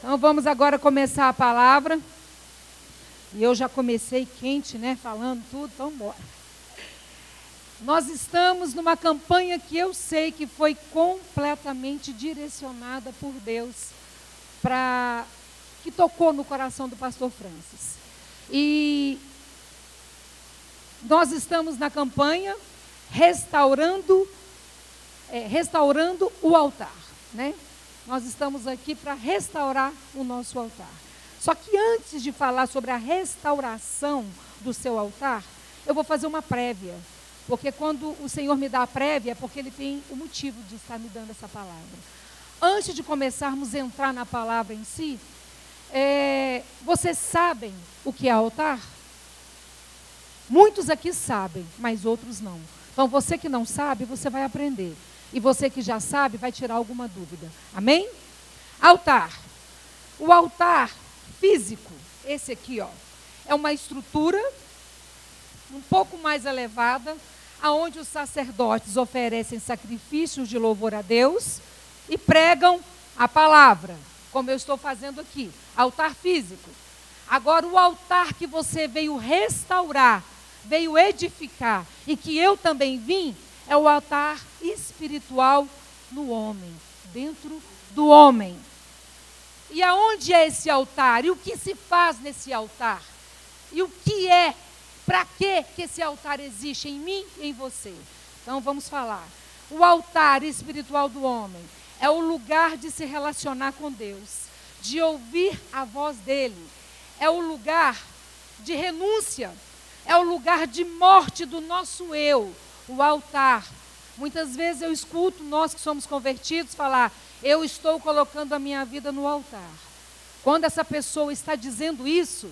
Então vamos agora começar a palavra. E eu já comecei quente, né? Falando tudo, então bora. Nós estamos numa campanha que eu sei que foi completamente direcionada por Deus, que tocou no coração do pastor Francis. E nós estamos na campanha restaurando o altar, né? Nós estamos aqui para restaurar o nosso altar. Só que antes de falar sobre a restauração do seu altar, eu vou fazer uma prévia. Porque quando o Senhor me dá a prévia, é porque Ele tem o motivo de estar me dando essa palavra. Antes de começarmos a entrar na palavra em si, vocês sabem o que é altar? Muitos aqui sabem, mas outros não. Então, você que não sabe, você vai aprender. E você que já sabe, vai tirar alguma dúvida. Amém? Altar. O altar físico, esse aqui, ó, é uma estrutura um pouco mais elevada, aonde os sacerdotes oferecem sacrifícios de louvor a Deus e pregam a palavra, como eu estou fazendo aqui. Altar físico. Agora, o altar que você veio restaurar, veio edificar, e que eu também vim, é o altar espiritual no homem, dentro do homem. E aonde é esse altar? E o que se faz nesse altar? E o que é? Para que esse altar existe em mim e em você? Então vamos falar. O altar espiritual do homem é o lugar de se relacionar com Deus, de ouvir a voz dele. É o lugar de renúncia, é o lugar de morte do nosso eu. O altar. Muitas vezes eu escuto nós que somos convertidos falar: eu estou colocando a minha vida no altar. Quando essa pessoa está dizendo isso,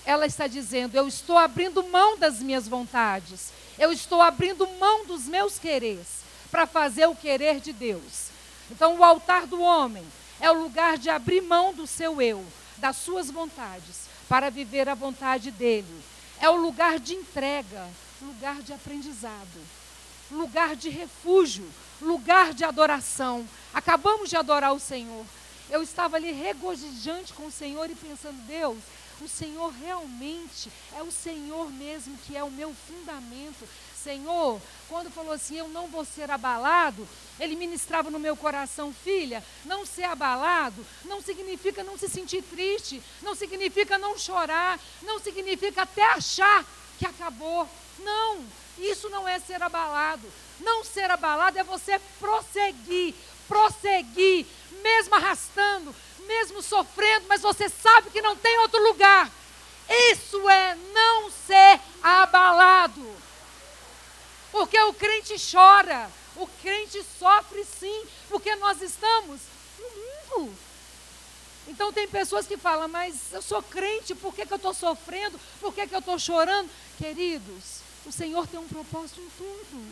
ela está dizendo: eu estou abrindo mão das minhas vontades, eu estou abrindo mão dos meus quereres para fazer o querer de Deus. Então o altar do homem é o lugar de abrir mão do seu eu, das suas vontades, para viver a vontade dele. É o lugar de entrega, lugar de aprendizado, lugar de refúgio, lugar de adoração. Acabamos de adorar o Senhor. Eu estava ali regozijante com o Senhor e pensando: Deus, o Senhor realmente é o Senhor mesmo que é o meu fundamento. Senhor, quando falou assim: eu não vou ser abalado, Ele ministrava no meu coração: filha, não ser abalado não significa não se sentir triste, não significa não chorar, não significa até achar que acabou. Não, isso não é ser abalado. Não ser abalado é você prosseguir, mesmo arrastando, mesmo sofrendo, mas você sabe que não tem outro lugar. Isso é não ser abalado. Porque o crente chora, o crente sofre sim, porque nós estamos no mundo. Então tem pessoas que falam: mas eu sou crente, por que eu estou sofrendo? Por que eu estou chorando? Queridos, o Senhor tem um propósito em tudo.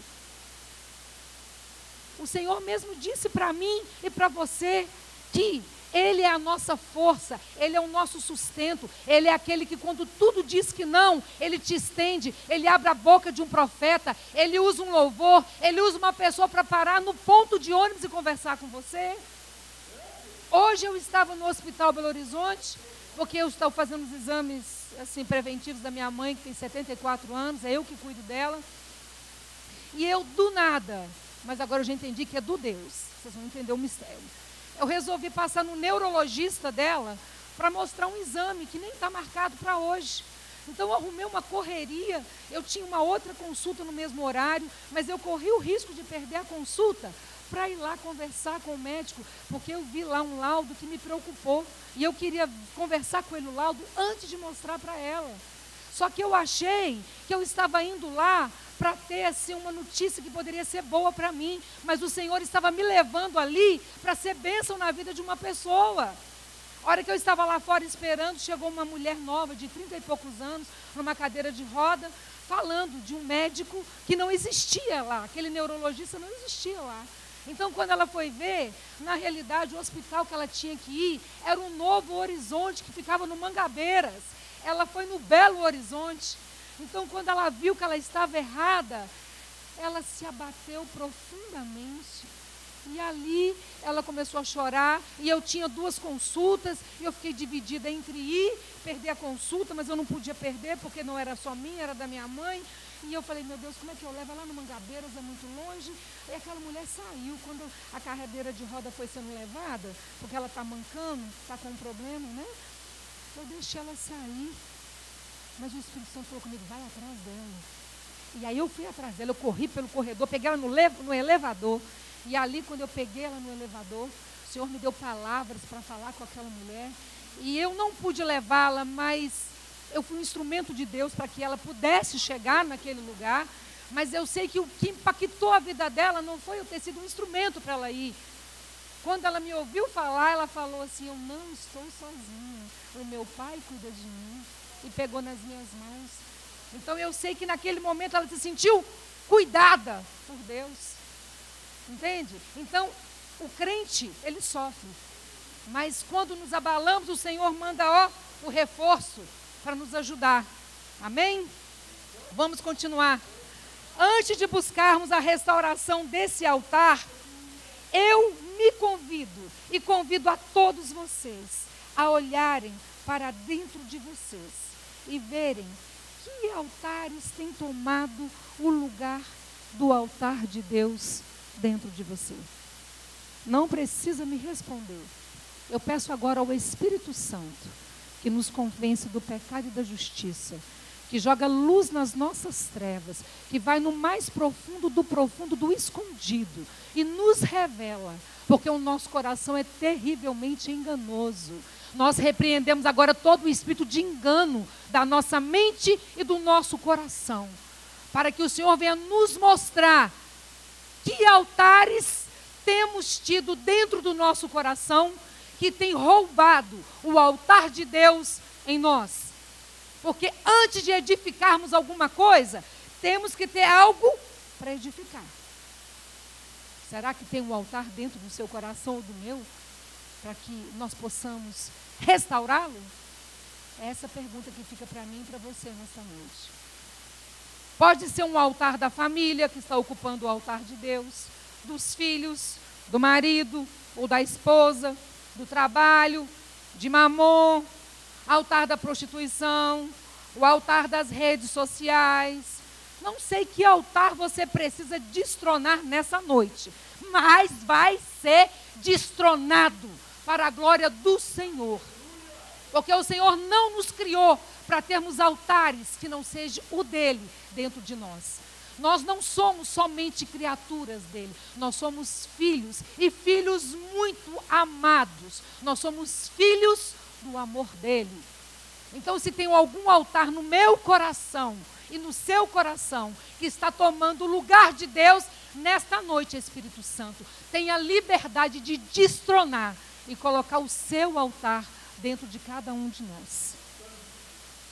O Senhor mesmo disse para mim e para você que Ele é a nossa força, Ele é o nosso sustento, Ele é aquele que quando tudo diz que não, Ele te estende, Ele abre a boca de um profeta, Ele usa um louvor, Ele usa uma pessoa para parar no ponto de ônibus e conversar com você. Hoje eu estava no Hospital Belo Horizonte, porque eu estou fazendo os exames assim, preventivos da minha mãe, que tem 74 anos, é eu que cuido dela. E eu, do nada, mas agora eu já entendi que é do Deus, vocês vão entender o mistério. Eu resolvi passar no neurologista dela para mostrar um exame que nem está marcado para hoje. Então eu arrumei uma correria, eu tinha uma outra consulta no mesmo horário, mas eu corri o risco de perder a consulta para ir lá conversar com o médico, porque eu vi lá um laudo que me preocupou, e eu queria conversar com ele o laudo antes de mostrar para ela. Só que eu achei que eu estava indo lá para ter assim, uma notícia que poderia ser boa para mim, mas o Senhor estava me levando ali para ser bênção na vida de uma pessoa. A hora que eu estava lá fora esperando, chegou uma mulher nova de 30 e poucos anos, numa cadeira de roda, falando de um médico que não existia lá, aquele neurologista não existia lá. Então, quando ela foi ver, na realidade, o hospital que ela tinha que ir era um Novo Horizonte, que ficava no Mangabeiras. Ela foi no Belo Horizonte. Então, quando ela viu que ela estava errada, ela se abateu profundamente E ali ela começou a chorar, e eu tinha 2 consultas, e eu fiquei dividida entre ir, perder a consulta, mas eu não podia perder, porque não era só minha, era da minha mãe. E eu falei, meu Deus, como é que eu levo? Lá no Mangabeiras é muito longe. E aquela mulher saiu, quando a carredeira de roda foi sendo levada, porque ela está mancando, está com um problema, né? Eu deixei ela sair, mas o Espírito Santo falou comigo, vai atrás dela. E aí eu fui atrás dela, eu corri pelo corredor, peguei ela no elevador. E ali, quando eu peguei ela no elevador, o Senhor me deu palavras para falar com aquela mulher. E eu não pude levá-la, mas eu fui um instrumento de Deus para que ela pudesse chegar naquele lugar. Mas eu sei que o que impactou a vida dela não foi eu ter sido um instrumento para ela ir. Quando ela me ouviu falar, ela falou assim, eu não estou sozinha, o meu pai cuida de mim. E pegou nas minhas mãos. Então eu sei que naquele momento ela se sentiu cuidada por Deus. Entende? Então, o crente, ele sofre. Mas quando nos abalamos, o Senhor manda, o reforço para nos ajudar. Amém? Vamos continuar. Antes de buscarmos a restauração desse altar, eu me convido e convido a todos vocês a olharem para dentro de vocês e verem que altares têm tomado o lugar do altar de Deus dentro de você. Não precisa me responder. Eu peço agora ao Espírito Santo que nos convence do pecado e da justiça, que joga luz nas nossas trevas, que vai no mais profundo do escondido e nos revela, porque o nosso coração é terrivelmente enganoso. Nós repreendemos agora todo o espírito de engano da nossa mente e do nosso coração, para que o Senhor venha nos mostrar que altares temos tido dentro do nosso coração que tem roubado o altar de Deus em nós. Porque antes de edificarmos alguma coisa, temos que ter algo para edificar. Será que tem um altar dentro do seu coração ou do meu, para que nós possamos restaurá-lo? É essa pergunta que fica para mim e para você nessa noite. Pode ser um altar da família, que está ocupando o altar de Deus, dos filhos, do marido ou da esposa, do trabalho, de mamon, altar da prostituição, o altar das redes sociais. Não sei que altar você precisa destronar nessa noite, mas vai ser destronado para a glória do Senhor. Porque o Senhor não nos criou para termos altares que não seja o dele dentro de nós. Nós não somos somente criaturas dele, nós somos filhos, e filhos muito amados. Nós somos filhos do amor dele. Então, se tem algum altar no meu coração e no seu coração que está tomando o lugar de Deus, nesta noite, Espírito Santo, tenha liberdade de destronar e colocar o seu altar dentro de cada um de nós.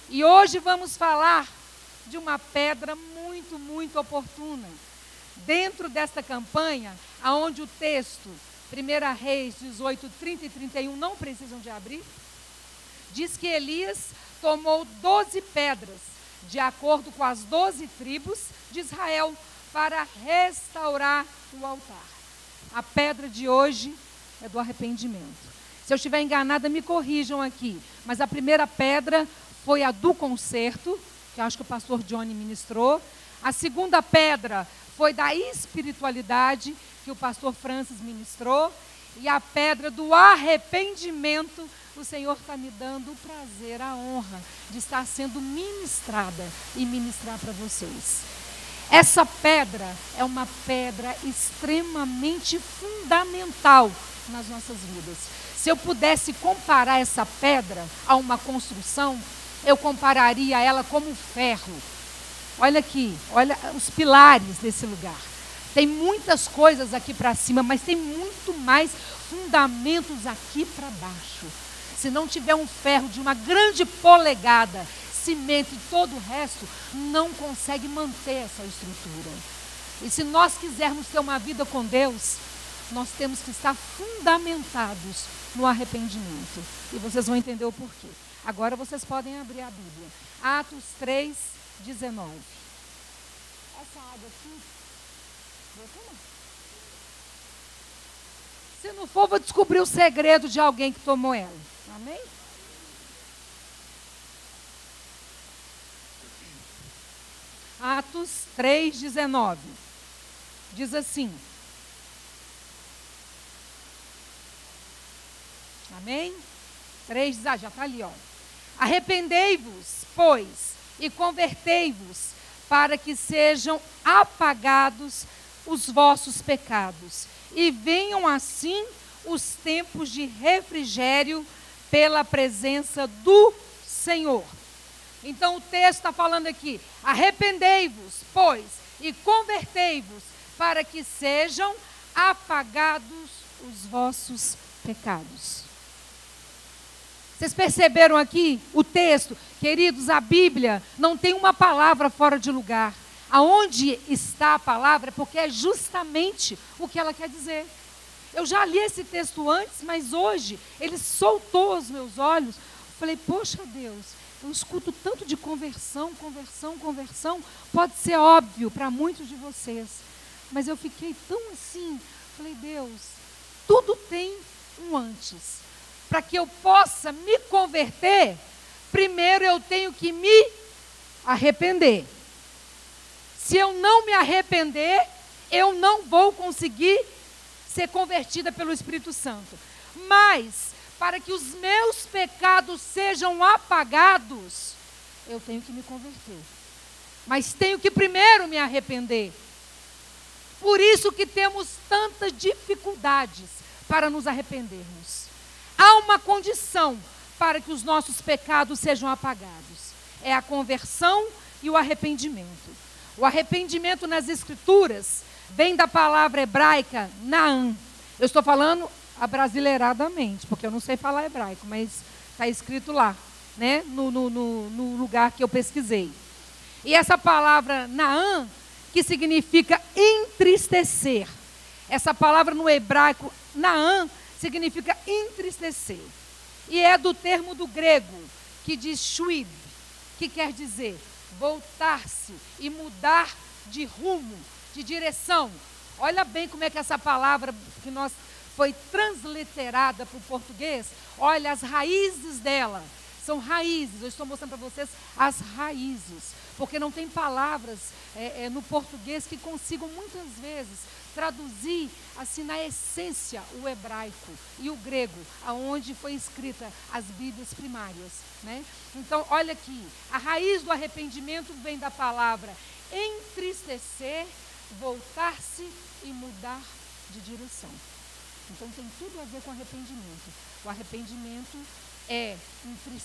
E hoje vamos falar de uma pedra muito, muito oportuna. Dentro desta campanha, aonde o texto, 1 Reis 18, 30 e 31, não precisam de abrir, diz que Elias tomou 12 pedras, de acordo com as 12 tribos de Israel, para restaurar o altar. A pedra de hoje é do arrependimento. Se eu estiver enganada, me corrijam aqui, mas a primeira pedra foi a do conserto, que eu acho que o pastor Johnny ministrou. A segunda pedra foi da espiritualidade, que o pastor Francis ministrou. E a pedra do arrependimento, o Senhor está me dando o prazer, a honra de estar sendo ministrada e ministrar para vocês. Essa pedra é uma pedra extremamente fundamental nas nossas vidas. Se eu pudesse comparar essa pedra a uma construção, eu compararia ela como ferro. Olha aqui, olha os pilares desse lugar. Tem muitas coisas aqui para cima, mas tem muito mais fundamentos aqui para baixo. Se não tiver um ferro de uma grande polegada, cimento e todo o resto, não consegue manter essa estrutura. E se nós quisermos ter uma vida com Deus, nós temos que estar fundamentados no arrependimento. E vocês vão entender o porquê. Agora vocês podem abrir a Bíblia. Atos 3, 19. Essa água aqui, vou tomar. Se não for, vou descobrir o segredo de alguém que tomou ela. Amém? Atos 3:19. Diz assim. Amém? 3, já está ali, ó. Arrependei-vos, pois, e convertei-vos, para que sejam apagados os vossos pecados, e venham assim os tempos de refrigério pela presença do Senhor. Então o texto está falando aqui, arrependei-vos, pois, e convertei-vos, para que sejam apagados os vossos pecados. Vocês perceberam aqui o texto? Queridos, a Bíblia não tem uma palavra fora de lugar. Aonde está a palavra é porque é justamente o que ela quer dizer. Eu já li esse texto antes, mas hoje ele soltou os meus olhos. Falei, poxa Deus, eu escuto tanto de conversão. Pode ser óbvio para muitos de vocês. Mas eu fiquei tão assim, falei, Deus, tudo tem um antes. Para que eu possa me converter, primeiro eu tenho que me arrepender. Se eu não me arrepender, eu não vou conseguir ser convertida pelo Espírito Santo. Mas, para que os meus pecados sejam apagados, eu tenho que me converter. Mas tenho que primeiro me arrepender. Por isso que temos tantas dificuldades para nos arrependermos. Há uma condição para que os nossos pecados sejam apagados. É a conversão e o arrependimento. O arrependimento nas Escrituras vem da palavra hebraica Naam. Eu estou falando abrasileiradamente, porque eu não sei falar hebraico, mas está escrito lá, né? No lugar que eu pesquisei. E essa palavra Naam, que significa entristecer. Essa palavra no hebraico Naam significa entristecer. E é do termo do grego, que diz shuib, que quer dizer voltar-se e mudar de rumo, de direção. Olha bem como é que essa palavra que nós foi transliterada para o português. Olha, as raízes dela são raízes. Eu estou mostrando para vocês as raízes, porque não tem palavras no português que consigam muitas vezes traduzir assim na essência o hebraico e o grego, aonde foi escrita as Bíblias primárias, né? Então, olha aqui, a raiz do arrependimento vem da palavra entristecer, voltar-se e mudar de direção. Então tem tudo a ver com arrependimento. O arrependimento é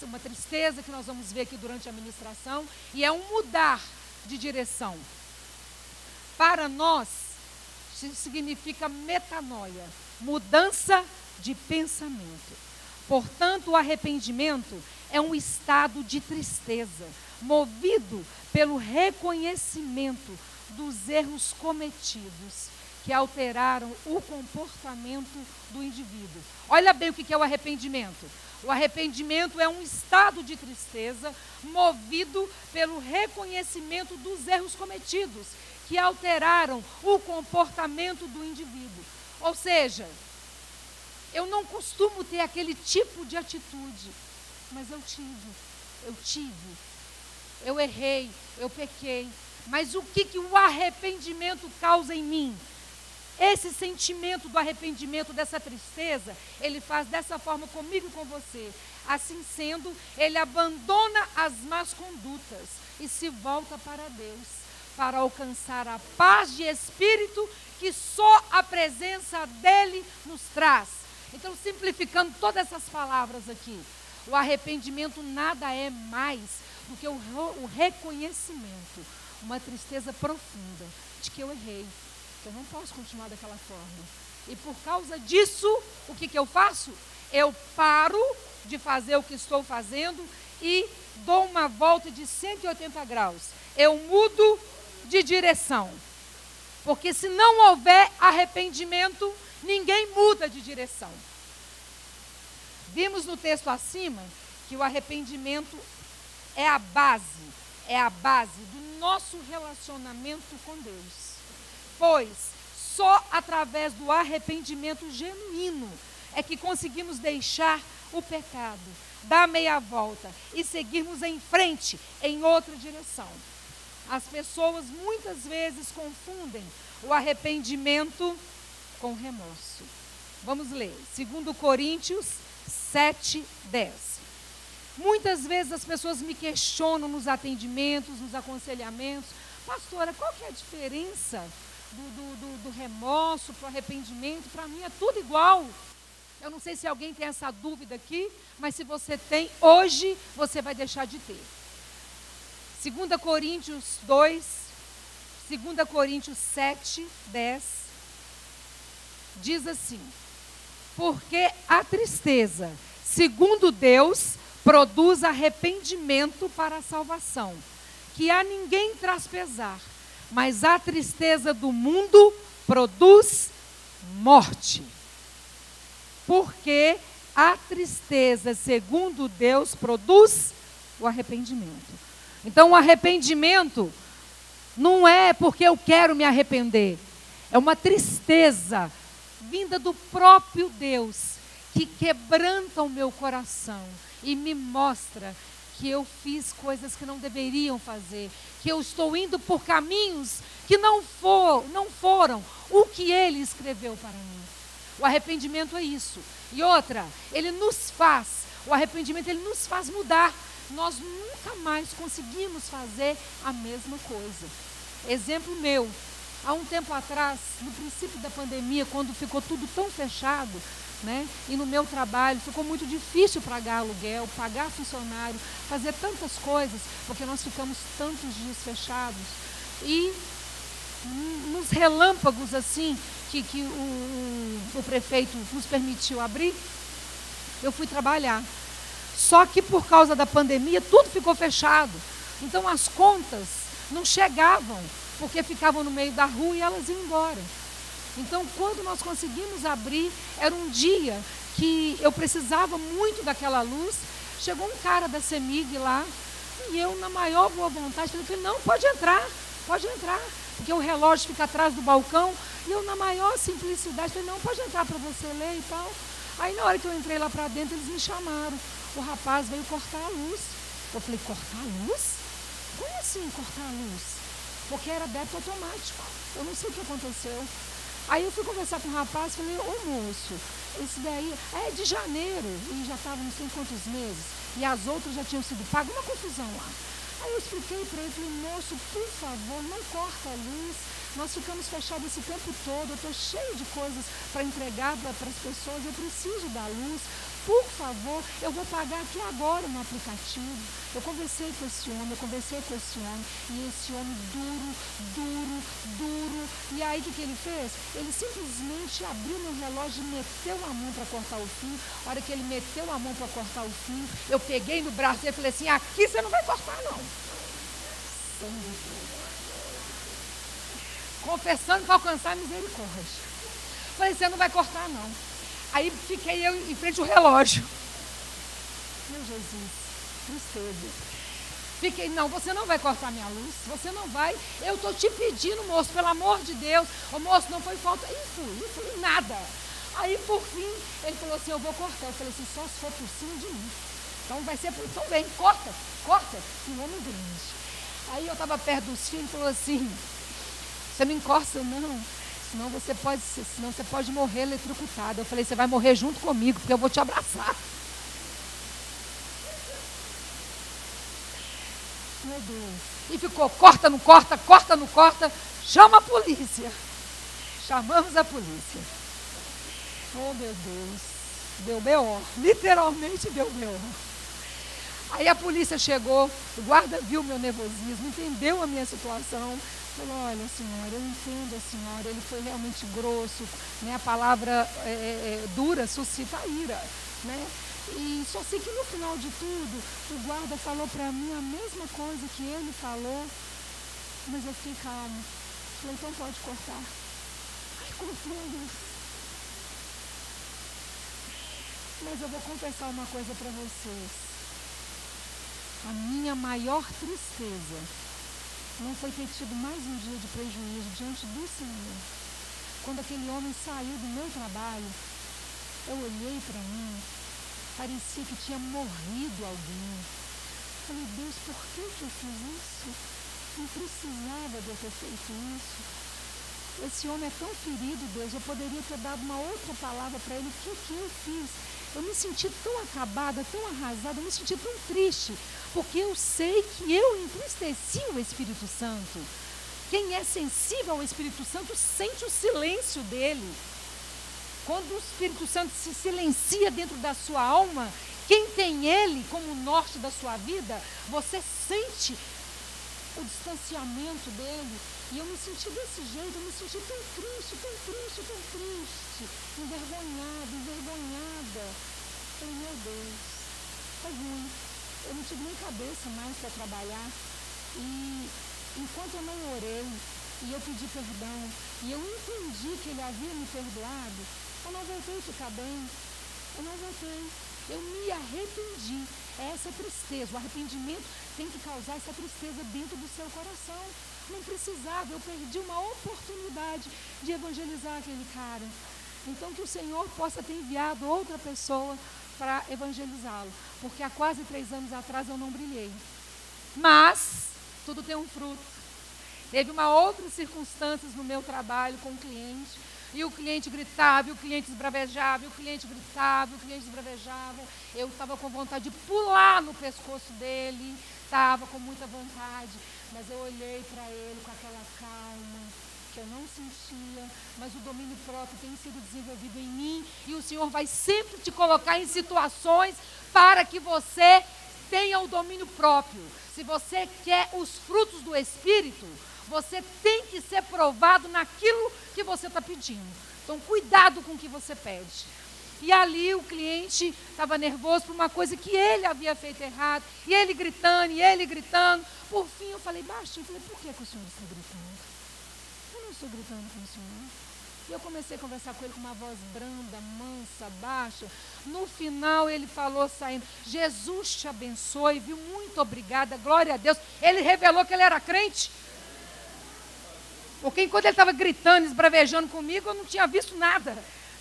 uma tristeza que nós vamos ver aqui durante a ministração, e é um mudar de direção. Para nós, significa metanoia, mudança de pensamento. Portanto, o arrependimento é um estado de tristeza, movido pelo reconhecimento dos erros cometidos, que alteraram o comportamento do indivíduo. Olha bem o que é o arrependimento. O arrependimento é um estado de tristeza movido pelo reconhecimento dos erros cometidos, que alteraram o comportamento do indivíduo. Ou seja, eu não costumo ter aquele tipo de atitude, mas eu errei, eu pequei. Mas o que o arrependimento causa em mim? Esse sentimento do arrependimento, dessa tristeza, ele faz dessa forma comigo e com você. Assim sendo, ele abandona as más condutas e se volta para Deus, para alcançar a paz de espírito que só a presença dele nos traz. Então, simplificando todas essas palavras aqui, o arrependimento nada é mais do que o reconhecimento, uma tristeza profunda de que eu errei. Eu não posso continuar daquela forma. E por causa disso, o que eu faço? Eu paro de fazer o que estou fazendo e dou uma volta de 180 graus. Eu mudo de direção. Porque se não houver arrependimento, ninguém muda de direção. Vimos no texto acima que o arrependimento é a base do nosso relacionamento com Deus. Pois Só através do arrependimento genuíno é que conseguimos deixar o pecado, dar meia volta e seguirmos em frente, em outra direção. As pessoas muitas vezes confundem o arrependimento com remorso. Vamos ler, 2 Coríntios 7:10. Muitas vezes as pessoas me questionam nos atendimentos, nos aconselhamentos: pastora, qual que é a diferença do remorso para o arrependimento? Para mim é tudo igual. Eu não sei se alguém tem essa dúvida aqui, mas se você tem, hoje você vai deixar de ter. 2 Coríntios 2, 2 Coríntios 7:10, diz assim: porque a tristeza, segundo Deus, produz arrependimento para a salvação, que a ninguém traz pesar, mas a tristeza do mundo produz morte. Porque a tristeza, segundo Deus, produz o arrependimento. Então, o arrependimento não é porque eu quero me arrepender. É uma tristeza vinda do próprio Deus, que quebranta o meu coração e me mostra que eu fiz coisas que não deveriam fazer, que eu estou indo por caminhos que não foram o que Ele escreveu para mim. O arrependimento é isso. E outra, o arrependimento ele nos faz mudar. Nós nunca mais conseguimos fazer a mesma coisa. Exemplo meu, há um tempo atrás, no princípio da pandemia, quando ficou tudo tão fechado, né? E no meu trabalho ficou muito difícil pagar aluguel, pagar funcionário, fazer tantas coisas, porque nós ficamos tantos dias fechados. E nos relâmpagos assim, que o prefeito nos permitiu abrir, eu fui trabalhar. Só que por causa da pandemia, tudo ficou fechado. Então as contas não chegavam, porque ficavam no meio da rua e elas iam embora. Então, quando nós conseguimos abrir, era um dia que eu precisava muito daquela luz. Chegou um cara da CEMIG lá, e eu, na maior boa vontade, falei: não, pode entrar, porque o relógio fica atrás do balcão. E eu, na maior simplicidade, falei: não, pode entrar para você ler e tal. Aí, na hora que eu entrei lá para dentro, eles me chamaram. O rapaz veio cortar a luz. Eu falei: cortar a luz? Como assim cortar a luz? Porque era débito automático. Eu não sei o que aconteceu. Aí eu fui conversar com o rapaz e falei: ô moço, esse daí é de janeiro e já estava não sei quantos meses. E as outras já tinham sido pagas, uma confusão lá. Aí eu expliquei para ele, falei: moço, por favor, não corta a luz. Nós ficamos fechados esse tempo todo, eu estou cheio de coisas para entregar para as pessoas, eu preciso da luz. Por favor, eu vou pagar aqui agora no aplicativo. Eu conversei com esse homem, e esse homem duro. E aí o que ele fez? Ele simplesmente abriu meu relógio e meteu a mão para cortar o fio. A hora que ele meteu a mão para cortar o fio, eu peguei no braço dele e falei assim: aqui você não vai cortar não. Confessando para alcançar a misericórdia. Falei: você não vai cortar não. Aí fiquei eu em frente ao relógio. Meu Jesus, tristeza. Fiquei: não, você não vai cortar minha luz, você não vai. Eu estou te pedindo, moço, pelo amor de Deus. Ô moço, não foi falta. Isso, nada. Aí por fim, ele falou assim: eu vou cortar. Eu falei assim: só se for por cima de mim. Então vai ser, então vem, corta. Um homem grande. Aí eu estava perto dos filhos e falou assim: você não encosta não, senão você pode morrer eletrocutado. Eu falei: você vai morrer junto comigo, porque eu vou te abraçar. Meu Deus. E ficou: corta, não corta, chama a polícia. Chamamos a polícia. Oh, meu Deus, deu B.O., literalmente deu B.O. Aí a polícia chegou, o guarda viu meu nervosismo, entendeu a minha situação. Falou: olha, senhora, eu entendo a senhora, ele foi realmente grosso, né? A palavra dura suscita a ira, né? E só sei que no final de tudo, o guarda falou para mim a mesma coisa que ele falou, mas eu fiquei calma. Falei: então pode cortar. Ai, cortou. Mas eu vou confessar uma coisa para vocês. A minha maior tristeza não foi ter tido mais um dia de prejuízo diante do Senhor. quando aquele homem saiu do meu trabalho, eu olhei para mim, parecia que tinha morrido alguém. Falei, Deus, por que eu fiz isso? Não precisava de eu ter feito isso. Esse homem é tão ferido, Deus, eu poderia ter dado uma outra palavra para ele. O que eu fiz? Eu me senti tão acabada, tão arrasada, eu me senti tão triste, porque eu sei que eu entristeci o Espírito Santo. Quem é sensível ao Espírito Santo sente o silêncio dele. Quando o Espírito Santo se silencia dentro da sua alma, quem tem ele como norte da sua vida, você sente o distanciamento dele. E eu me senti desse jeito, eu me senti tão triste, envergonhada. Falei, meu Deus, foi ruim. Eu não tive nem cabeça mais para trabalhar. E enquanto eu não orei, e eu pedi perdão, e eu entendi que ele havia me perdoado, eu não voltei a ficar bem. Eu me arrependi. É essa tristeza, o arrependimento tem que causar essa tristeza dentro do seu coração. Não precisava, eu perdi uma oportunidade de evangelizar aquele cara. Então que o Senhor possa ter enviado outra pessoa para evangelizá-lo. Porque há quase 3 anos atrás eu não brilhei. Mas tudo tem um fruto. Teve uma outra circunstância no meu trabalho com o cliente. E o cliente gritava, e o cliente esbravejava, e o cliente gritava, e o cliente esbravejava. Eu estava com vontade de pular no pescoço dele, estava com muita vontade, mas eu olhei para ele com aquela calma que eu não sentia, mas o domínio próprio tem sido desenvolvido em mim, e o Senhor vai sempre te colocar em situações para que você tenha o domínio próprio. Se você quer os frutos do Espírito, você tem que ser provado naquilo que você está pedindo. Então, cuidado com o que você pede. E ali o cliente estava nervoso por uma coisa que ele havia feito errado. E ele gritando. Por fim, eu falei baixinho. Por que o senhor está gritando? Eu não estou gritando com o senhor. E eu comecei a conversar com ele com uma voz branda, mansa, baixa. No final, ele falou saindo, Jesus te abençoe, viu? Muito obrigada, glória a Deus. Ele revelou que ele era crente. Porque enquanto ele estava gritando, esbravejando comigo, eu não tinha visto nada.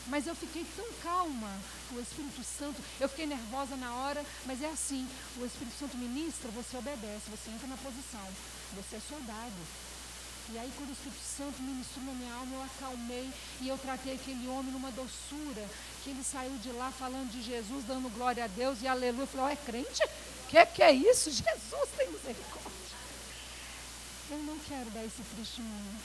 Mas eu fiquei tão calma. O Espírito Santo, eu fiquei nervosa na hora, mas é assim, o Espírito Santo ministra, você obedece, você entra na posição, você é soldado. E aí quando o Espírito Santo ministrou na minha alma, eu acalmei e eu tratei aquele homem numa doçura, que ele saiu de lá falando de Jesus, dando glória a Deus e aleluia. Eu falei, é crente? Que é isso? Jesus tem misericórdia. Eu não quero dar esse testemunho.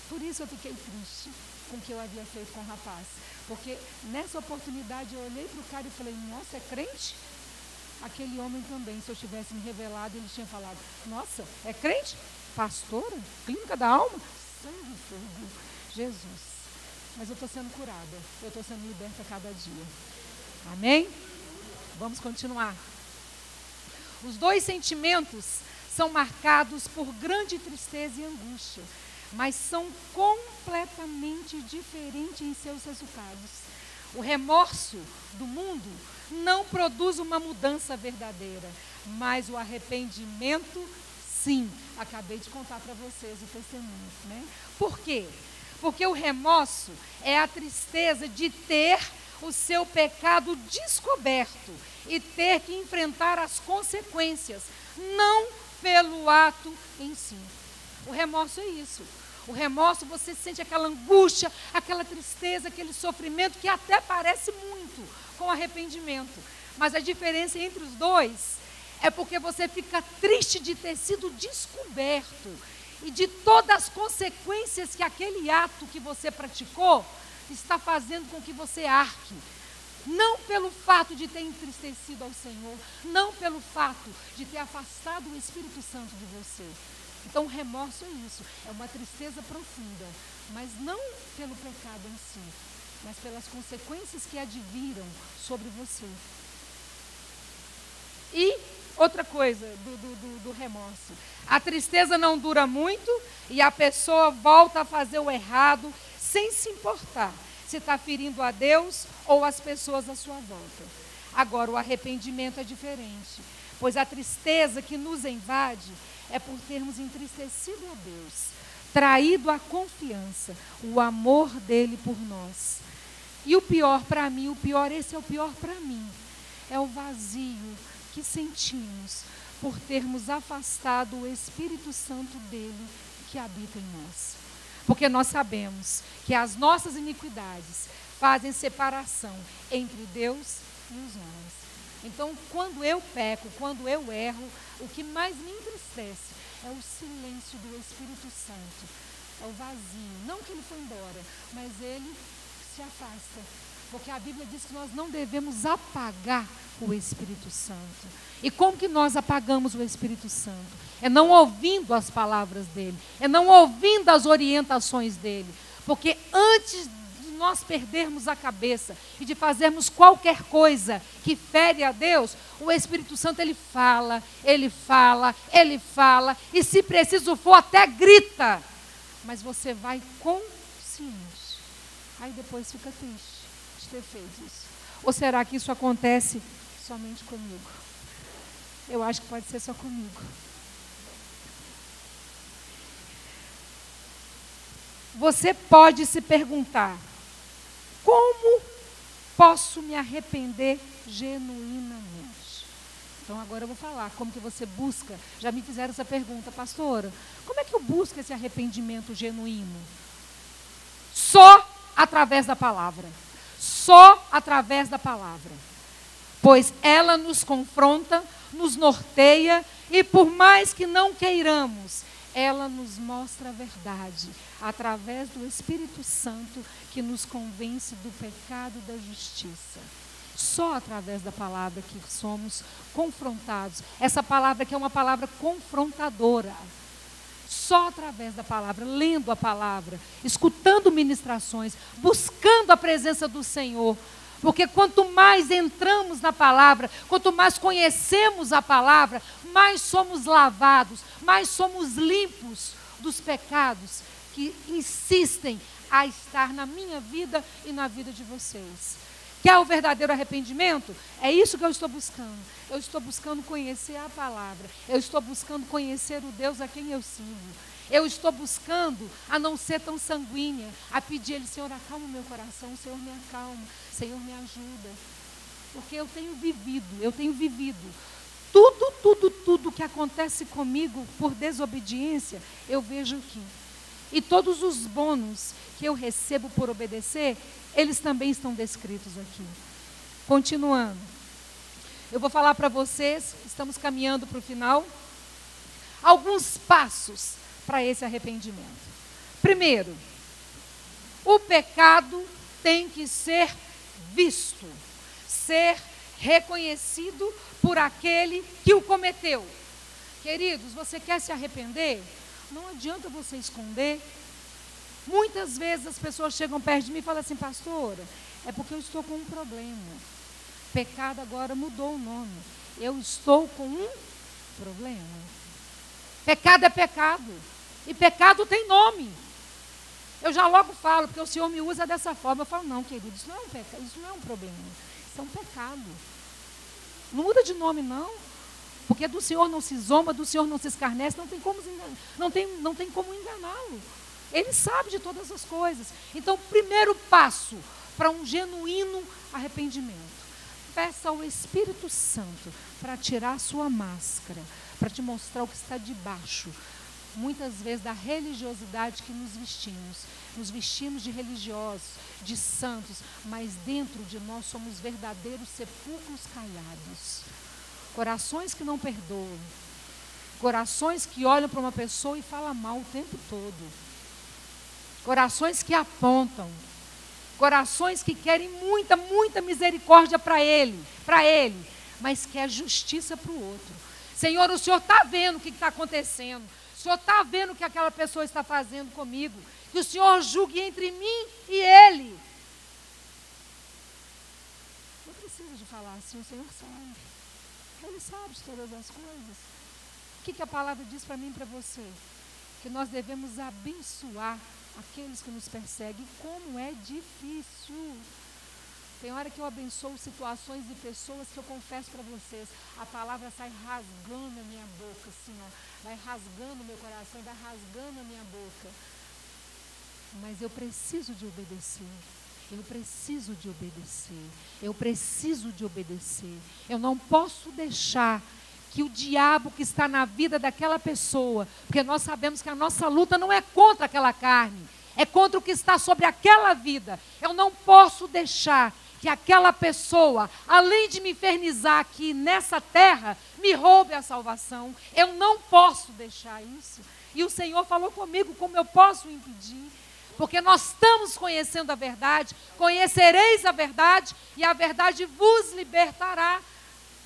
Por isso eu fiquei triste com o que eu havia feito com o rapaz. Porque nessa oportunidade eu olhei para o cara e falei, nossa, é crente? Aquele homem também, se eu tivesse me revelado, ele tinha falado, nossa, é crente? Pastora? Clínica da alma? Sangue e fogo. Jesus. Mas eu estou sendo curada. Eu estou sendo liberta a cada dia. Amém? Vamos continuar. Os 2 sentimentos são marcados por grande tristeza e angústia, mas são completamente diferentes em seus resultados. O remorso do mundo não produz uma mudança verdadeira, mas o arrependimento, sim. Acabei de contar para vocês o testemunho, né? Por quê? Porque o remorso é a tristeza de ter o seu pecado descoberto e ter que enfrentar as consequências, não pelo ato em si. O remorso é isso. O remorso, você sente aquela angústia, aquela tristeza, aquele sofrimento que até parece muito com arrependimento. Mas a diferença entre os dois é porque você fica triste de ter sido descoberto e de todas as consequências que aquele ato que você praticou está fazendo com que você arque. Não pelo fato de ter entristecido ao Senhor, não pelo fato de ter afastado o Espírito Santo de você. Então o remorso é isso, é uma tristeza profunda, mas não pelo pecado em si, mas pelas consequências que adviram sobre você. E outra coisa do remorso, a tristeza não dura muito e a pessoa volta a fazer o errado sem se importar se está ferindo a Deus ou as pessoas à sua volta. Agora, o arrependimento é diferente, pois a tristeza que nos invade é por termos entristecido a Deus, traído a confiança, o amor dele por nós. E o pior para mim, esse é o pior para mim, é o vazio que sentimos por termos afastado o Espírito Santo dele que habita em nós. Porque nós sabemos que as nossas iniquidades fazem separação entre Deus e os homens. Então, quando eu peco, quando eu erro, o que mais me entristece é o silêncio do Espírito Santo, é o vazio. Não que ele foi embora, mas ele se afasta. Porque a Bíblia diz que nós não devemos apagar o Espírito Santo. E como que nós apagamos o Espírito Santo? É não ouvindo as palavras dele, é não ouvindo as orientações dele. Porque antes de nós perdermos a cabeça e de fazermos qualquer coisa que fere a Deus, o Espírito Santo ele fala, e se preciso for até grita. Mas você vai consciente. Aí depois fica triste de ter feito isso. Ou será que isso acontece somente comigo? Eu acho que pode ser só comigo. Você pode se perguntar: como posso me arrepender genuinamente? Então agora eu vou falar como que você busca. Já me fizeram essa pergunta, pastora, como é que eu busco esse arrependimento genuíno? Só através da palavra. Só através da palavra. Pois ela nos confronta, nos norteia e por mais que não queiramos, ela nos mostra a verdade, através do Espírito Santo que nos convence do pecado e da justiça. Só através da palavra que somos confrontados. Essa palavra que é uma palavra confrontadora. Só através da palavra, lendo a palavra, escutando ministrações, buscando a presença do Senhor. Porque quanto mais entramos na palavra, quanto mais conhecemos a palavra, mais somos lavados, mais somos limpos dos pecados que insistem a estar na minha vida e na vida de vocês. Quer o verdadeiro arrependimento? É isso que eu estou buscando. Eu estou buscando conhecer a palavra. Eu estou buscando conhecer o Deus a quem eu sirvo. Eu estou buscando a não ser tão sanguínea, a pedir a Ele: Senhor, acalma o meu coração, Senhor, me acalma, Senhor, me ajuda. Porque eu tenho vivido. Tudo que acontece comigo por desobediência, eu vejo aqui. E todos os bônus que eu recebo por obedecer, eles também estão descritos aqui. Continuando. Eu vou falar para vocês, estamos caminhando para o final, alguns passos para esse arrependimento. Primeiro, o pecado tem que ser visto, ser reconhecido por aquele que o cometeu. Queridos, você quer se arrepender? Não adianta você esconder. Muitas vezes as pessoas chegam perto de mim e falam assim: pastora, é porque eu estou com um problema. Pecado agora mudou o nome. Eu estou com um problema. Pecado é pecado. E pecado tem nome. Eu já logo falo, porque o Senhor me usa dessa forma. Eu falo: não, querido, isso não é um pecado, isso não é um problema. Isso é um pecado. Não muda de nome, não. Porque do Senhor não se zomba, do Senhor não se escarnece, não tem como enganá-lo. Ele sabe de todas as coisas. Então, o primeiro passo para um genuíno arrependimento: peça ao Espírito Santo para tirar a sua máscara, para te mostrar o que está debaixo, muitas vezes, da religiosidade que nos vestimos. Nos vestimos de religiosos, de santos, mas dentro de nós somos verdadeiros sepulcros caiados. Corações que não perdoam. Corações que olham para uma pessoa e falam mal o tempo todo. Corações que apontam. Corações que querem muita misericórdia para ele, mas quer justiça para o outro. Senhor, o Senhor está vendo o que está acontecendo. O Senhor está vendo o que aquela pessoa está fazendo comigo. Que o Senhor julgue entre mim e ele. Não precisa de falar assim, o Senhor sabe. Ele sabe de todas as coisas. O que a palavra diz para mim e para você? Que nós devemos abençoar aqueles que nos perseguem. Como é difícil. Tem hora que eu abençoo situações e pessoas que eu confesso para vocês, a palavra sai rasgando a minha boca, assim, ó, vai rasgando o meu coração, vai rasgando a minha boca. Mas eu preciso de obedecer. Eu preciso de obedecer. Eu preciso de obedecer. Eu não posso deixar que o diabo que está na vida daquela pessoa, porque nós sabemos que a nossa luta não é contra aquela carne, é contra o que está sobre aquela vida. Eu não posso deixar que aquela pessoa, além de me infernizar aqui nessa terra, me roube a salvação. Eu não posso deixar isso. E o Senhor falou comigo como eu posso impedir. Porque nós estamos conhecendo a verdade, conhecereis a verdade e a verdade vos libertará.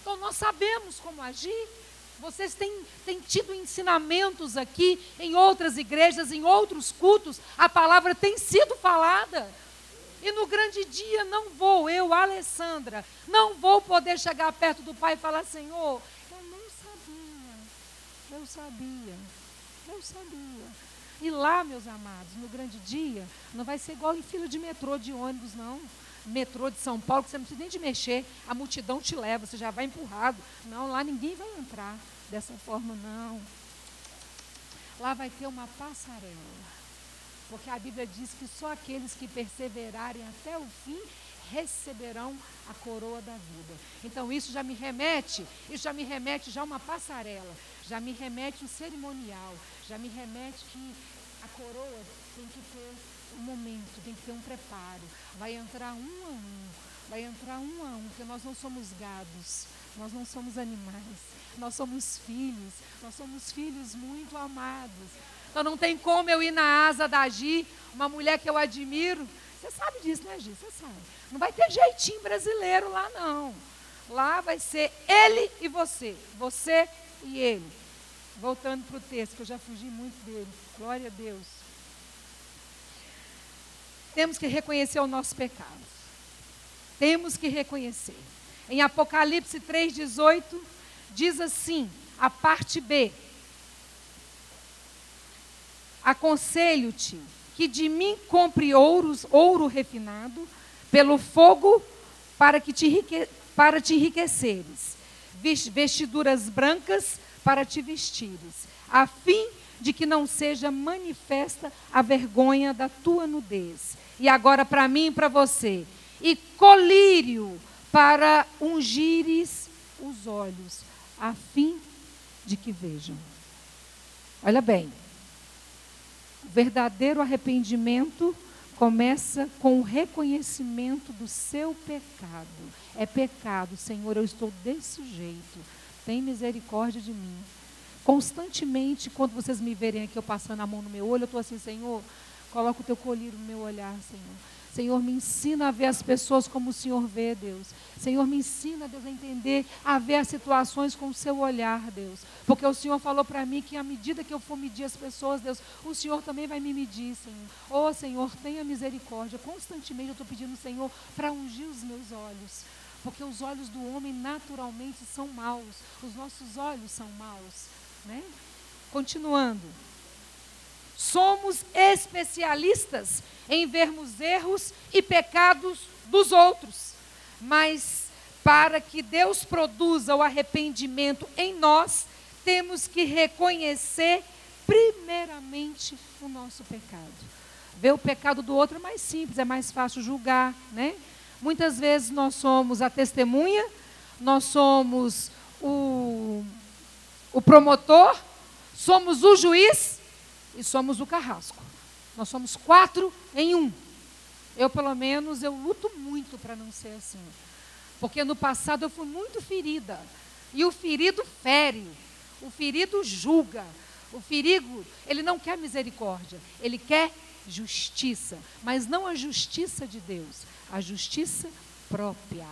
Então nós sabemos como agir. Vocês têm tido ensinamentos aqui em outras igrejas, em outros cultos, a palavra tem sido falada. E no grande dia não vou, eu, Alessandra, não vou poder chegar perto do Pai e falar, Senhor, eu não sabia. E lá, meus amados, no grande dia, não vai ser igual em fila de metrô, de ônibus, não. Metrô de São Paulo, que você não precisa nem de mexer, a multidão te leva, você já vai empurrado. Não, lá ninguém vai entrar dessa forma, não. Lá vai ter uma passarela. Porque a Bíblia diz que só aqueles que perseverarem até o fim receberão a coroa da vida. Então isso já me remete já uma passarela, já me remete um cerimonial, já me remete que a coroa tem que ter um momento, tem que ter um preparo. Vai entrar um a um, porque nós não somos gados, nós não somos animais, nós somos filhos muito amados. Então não tem como eu ir na asa da Gi, uma mulher que eu admiro. Você sabe disso, né, Gi? Você sabe. Não vai ter jeitinho brasileiro lá, não. Lá vai ser ele e você e ele. Voltando para o texto, que eu já fugi muito dele. Glória a Deus. Temos que reconhecer o nosso pecado. Temos que reconhecer. Em Apocalipse 3,18, diz assim, a parte B. Aconselho-te que de mim compre ouro refinado pelo fogo para te enriqueceres, vestiduras brancas para te vestires, a fim de que não seja manifesta a vergonha da tua nudez. E agora para mim e para você, e colírio para ungires os olhos, a fim de que vejam. Olha bem. O verdadeiro arrependimento começa com o reconhecimento do seu pecado. É pecado, Senhor, eu estou desse jeito. Tem misericórdia de mim. Constantemente, quando vocês me verem aqui, eu passando a mão no meu olho, eu estou assim, Senhor, coloca o teu colírio no meu olhar, Senhor. Senhor, me ensina a ver as pessoas como o Senhor vê, Deus. Senhor, me ensina, Deus, a entender, a ver as situações com o seu olhar, Deus. Porque o Senhor falou para mim que à medida que eu for medir as pessoas, Deus, o Senhor também vai me medir, Senhor. Oh, Senhor, tenha misericórdia. Constantemente eu estou pedindo, Senhor, para ungir os meus olhos. Porque os olhos do homem naturalmente são maus. Os nossos olhos são maus, né? Continuando. Somos especialistas em vermos erros e pecados dos outros, mas para que Deus produza o arrependimento em nós, temos que reconhecer primeiramente o nosso pecado. Ver o pecado do outro é mais simples, é mais fácil julgar, né? Muitas vezes nós somos a testemunha, nós somos o promotor, somos o juiz e somos o carrasco. Nós somos 4 em 1. Eu, pelo menos, eu luto muito para não ser assim. Porque no passado eu fui muito ferida. E o ferido fere. O ferido julga. O ferido, ele não quer misericórdia. Ele quer justiça. Mas não a justiça de Deus. A justiça própria.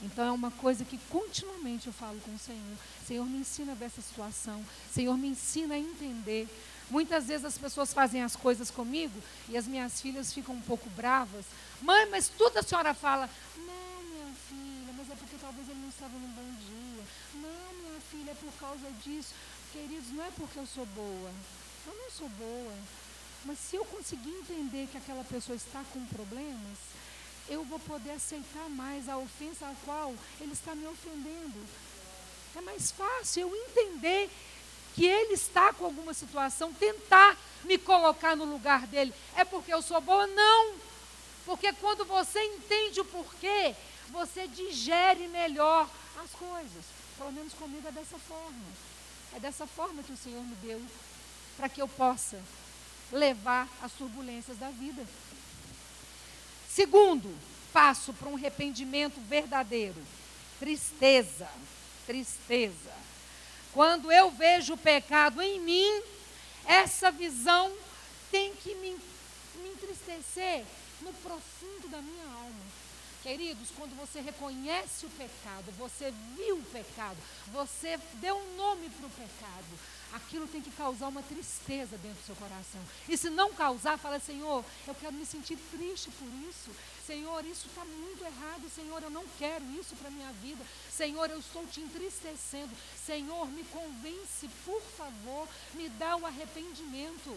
Então é uma coisa que continuamente eu falo com o Senhor. Senhor, me ensina a ver essa situação. Senhor, me ensina a entender. Muitas vezes as pessoas fazem as coisas comigo e as minhas filhas ficam um pouco bravas. Mãe, mas tudo a senhora fala. Não, minha filha, mas é porque talvez ele não estava num bom dia. Não, minha filha, é por causa disso. Queridos, não é porque eu sou boa. Eu não sou boa. Mas se eu conseguir entender que aquela pessoa está com problemas, eu vou poder aceitar mais a ofensa a qual ele está me ofendendo. É mais fácil eu entender que ele está com alguma situação, tentar me colocar no lugar dele. É porque eu sou boa? Não. Porque quando você entende o porquê, você digere melhor as coisas. Pelo menos comigo é dessa forma. É dessa forma que o Senhor me deu, para que eu possa levar as turbulências da vida. Segundo passo para um arrependimento verdadeiro: tristeza. Tristeza. Quando eu vejo o pecado em mim, essa visão tem que me entristecer no profundo da minha alma. Queridos, quando você reconhece o pecado, você viu o pecado, você deu um nome para o pecado, aquilo tem que causar uma tristeza dentro do seu coração. E se não causar, fala: Senhor, eu quero me sentir triste por isso. Senhor, isso está muito errado. Senhor, eu não quero isso para a minha vida. Senhor, eu estou te entristecendo. Senhor, me convence, por favor, me dá o arrependimento.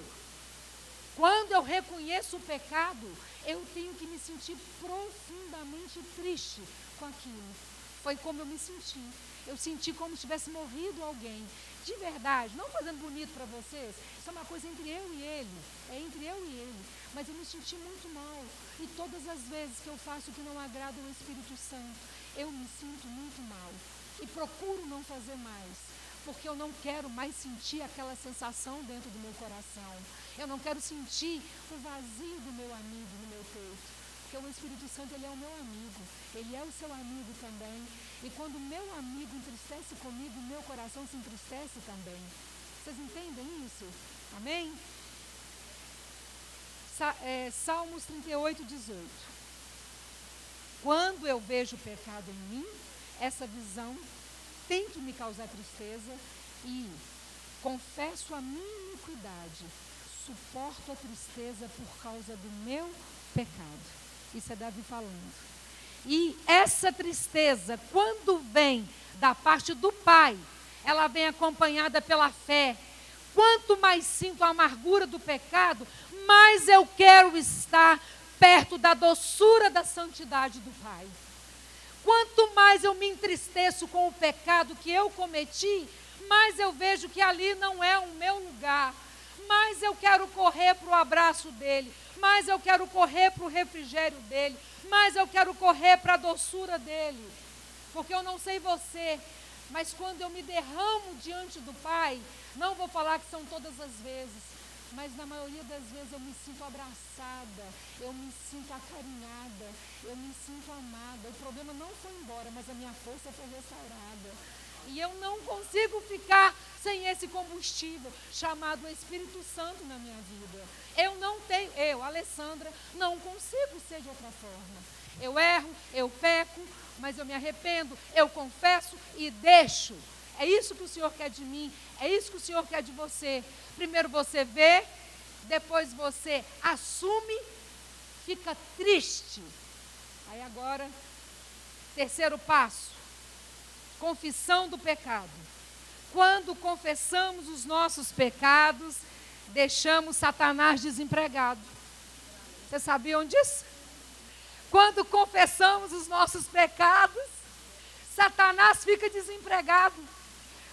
Quando eu reconheço o pecado, eu tenho que me sentir profundamente triste com aquilo. Foi como eu me senti. Eu senti como se tivesse morrido alguém. De verdade, não fazendo bonito para vocês, isso é uma coisa entre eu e ele. É entre eu e ele. Mas eu me senti muito mal. E todas as vezes que eu faço o que não agrada ao Espírito Santo, eu me sinto muito mal. E procuro não fazer mais. Porque eu não quero mais sentir aquela sensação dentro do meu coração. Eu não quero sentir o vazio do meu amigo no meu peito. Porque o Espírito Santo, ele é o meu amigo. Ele é o seu amigo também. E quando o meu amigo entristece comigo, o meu coração se entristece também. Vocês entendem isso? Amém? Salmos 38, 18. Quando eu vejo o pecado em mim, essa visão tem que me causar tristeza e confesso a minha iniquidade, suporto a tristeza por causa do meu pecado. Isso é Davi falando. E essa tristeza, quando vem da parte do Pai, ela vem acompanhada pela fé. Quanto mais sinto a amargura do pecado, mais eu quero estar perto da doçura da santidade do Pai. Quanto mais eu me entristeço com o pecado que eu cometi, mais eu vejo que ali não é o meu lugar. Mais eu quero correr para o abraço dele, mais eu quero correr para o refrigério dele, mais eu quero correr para a doçura dele. Porque eu não sei você, mas quando eu me derramo diante do Pai, não vou falar que são todas as vezes, mas na maioria das vezes eu me sinto abraçada, eu me sinto acarinhada, eu me sinto amada. O problema não foi embora, mas a minha força foi restaurada. E eu não consigo ficar sem esse combustível chamado Espírito Santo na minha vida. Eu, Alessandra, não consigo ser de outra forma. Eu erro, eu peco, mas eu me arrependo, eu confesso e deixo. É isso que o Senhor quer de mim, é isso que o Senhor quer de você. Primeiro você vê, depois você assume, fica triste. Aí agora, terceiro passo. Confissão do pecado. Quando confessamos os nossos pecados, deixamos Satanás desempregado. Vocês sabiam disso? Quando confessamos os nossos pecados, Satanás fica desempregado,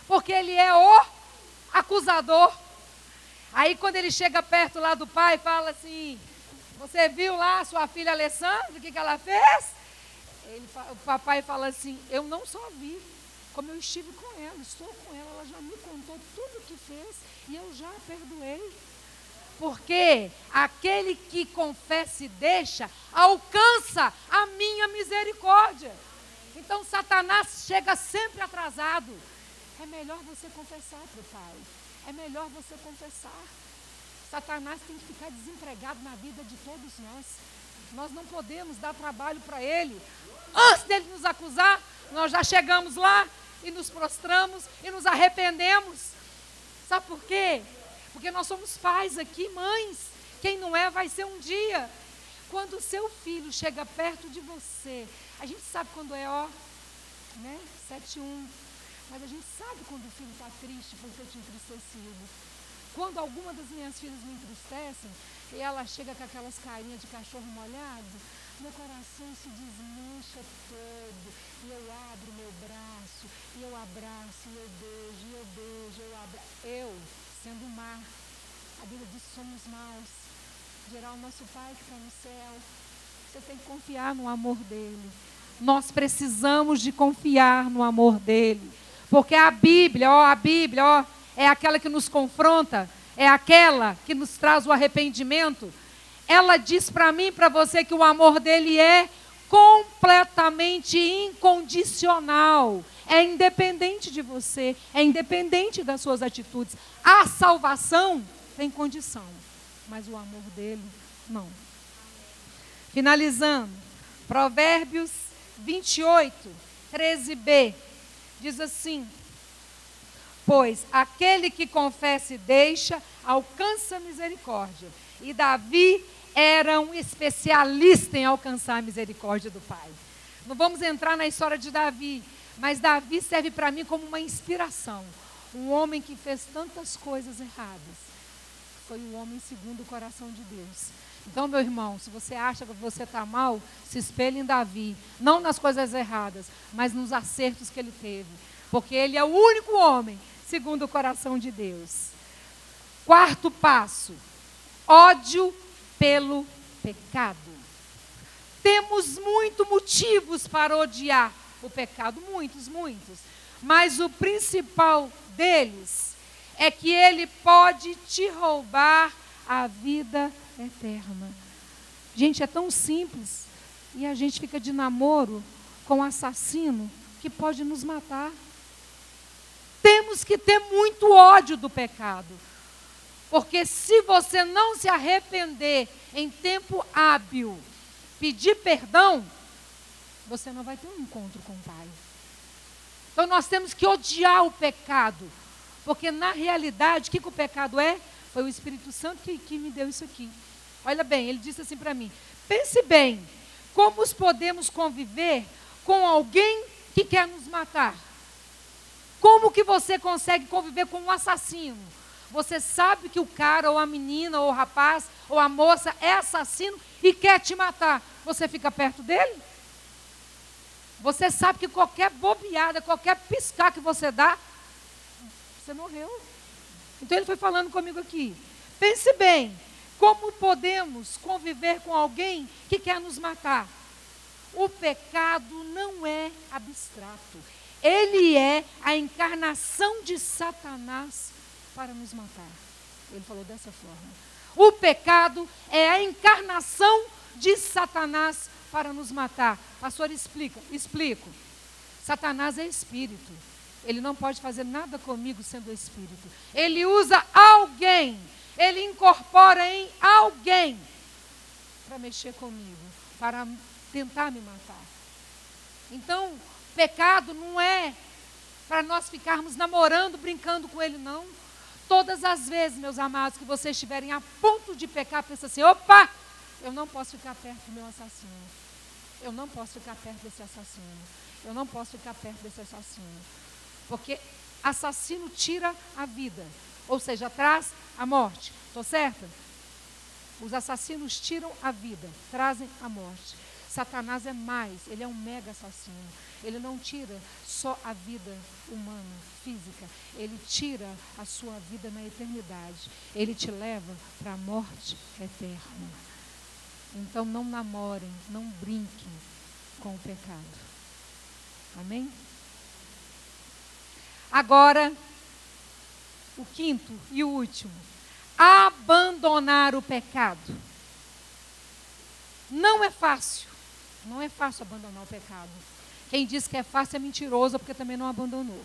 porque ele é o acusador. Aí quando ele chega perto lá do pai, fala assim: você viu lá sua filha Alessandra, o que ela fez? O papai fala assim: eu não só vi, como eu estive com ela, estou com ela, ela já me contou tudo o que fez e eu já a perdoei. Porque aquele que confessa e deixa, alcança a minha misericórdia. Então Satanás chega sempre atrasado. É melhor você confessar para o Pai, é melhor você confessar. Satanás tem que ficar desempregado na vida de todos nós. Nós não podemos dar trabalho para ele. Antes dele nos acusar, nós já chegamos lá e nos prostramos e nos arrependemos. Sabe por quê? Porque nós somos pais aqui, mães. Quem não é, vai ser um dia. Quando o seu filho chega perto de você, a gente sabe quando é, né? 7-1. Mas a gente sabe quando o filho está triste por ter te entristecido. Quando alguma das minhas filhas me entristecem, e ela chega com aquelas carinhas de cachorro molhado, meu coração se desmancha todo, e eu abro meu braço, e eu abraço, e eu beijo, eu abraço. Eu, sendo má, a Bíblia diz que somos maus, gerar o nosso Pai que está no céu. Você tem que confiar no amor dele. Nós precisamos de confiar no amor dele, porque a Bíblia, é aquela que nos confronta, é aquela que nos traz o arrependimento. Ela diz para mim e para você que o amor dele é completamente incondicional, é independente de você, é independente das suas atitudes. A salvação tem condição, mas o amor dele não. Finalizando, Provérbios 28, 13b, diz assim: pois aquele que confessa e deixa, alcança misericórdia. E Davi era um especialista em alcançar a misericórdia do Pai. Não vamos entrar na história de Davi, mas Davi serve para mim como uma inspiração. Um homem que fez tantas coisas erradas. Foi um homem segundo o coração de Deus. Então, meu irmão, se você acha que você está mal, se espelhe em Davi. Não nas coisas erradas, mas nos acertos que ele teve. Porque ele é o único homem segundo o coração de Deus. Quarto passo: ódio pelo pecado. Temos muitos motivos para odiar o pecado, muitos. Mas o principal deles é que ele pode te roubar a vida eterna. Gente, é tão simples. E a gente fica de namoro com um assassino que pode nos matar. Temos que ter muito ódio do pecado. Porque se você não se arrepender em tempo hábil, pedir perdão, você não vai ter um encontro com o Pai. Então nós temos que odiar o pecado. Porque na realidade, o que o pecado é? Foi o Espírito Santo que me deu isso aqui. Olha bem, ele disse assim para mim: pense bem, como podemos conviver com alguém que quer nos matar? Como que você consegue conviver com um assassino? Você sabe que o cara, ou a menina, ou o rapaz, ou a moça é assassino e quer te matar. Você fica perto dele? Você sabe que qualquer bobeada, qualquer piscar que você dá, você morreu. Então ele foi falando comigo aqui. Pense bem, como podemos conviver com alguém que quer nos matar? O pecado não é abstrato. Ele é a encarnação de Satanás para nos matar. Ele falou dessa forma. O pecado é a encarnação de Satanás para nos matar. Pastor, explico. Satanás é espírito. Ele não pode fazer nada comigo sendo espírito. Ele usa alguém, ele incorpora em alguém para mexer comigo, para tentar me matar. Então, pecado não é para nós ficarmos namorando, brincando com ele, não. Todas as vezes, meus amados, que vocês estiverem a ponto de pecar, pensa assim: opa, eu não posso ficar perto do meu assassino. Eu não posso ficar perto desse assassino. Eu não posso ficar perto desse assassino. Porque assassino tira a vida, ou seja, traz a morte. Estou certa? Os assassinos tiram a vida, trazem a morte. Satanás é mais, ele é um mega assassino. Ele não tira só a vida humana, física. Ele tira a sua vida na eternidade. Ele te leva para a morte eterna. Então não namorem, não brinquem com o pecado. Amém? Agora, o quinto e o último. Abandonar o pecado. Não é fácil. Não é fácil abandonar o pecado. Quem diz que é fácil é mentiroso, porque também não abandonou.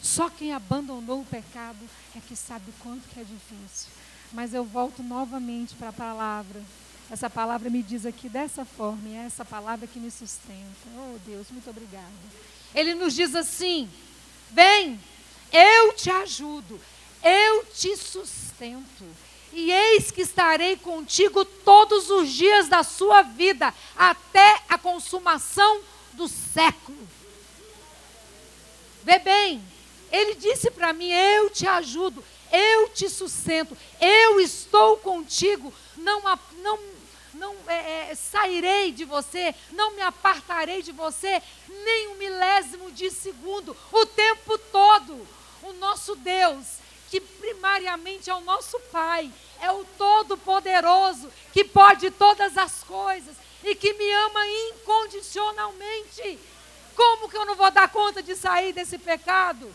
Só quem abandonou o pecado é que sabe o quanto que é difícil. Mas eu volto novamente para a palavra. Essa palavra me diz aqui dessa forma, e é essa palavra que me sustenta. Oh Deus, muito obrigada. Ele nos diz assim: vem, eu te ajudo, eu te sustento. E eis que estarei contigo todos os dias da sua vida, até a consumação do século. Vê bem, ele disse para mim: eu te ajudo, eu te sustento, eu estou contigo. sairei de você, não me apartarei de você, nem um milésimo de segundo, o tempo todo. O nosso Deus, que primariamente é o nosso Pai, é o Todo-Poderoso, que pode todas as coisas e que me ama incondicionalmente. Como que eu não vou dar conta de sair desse pecado?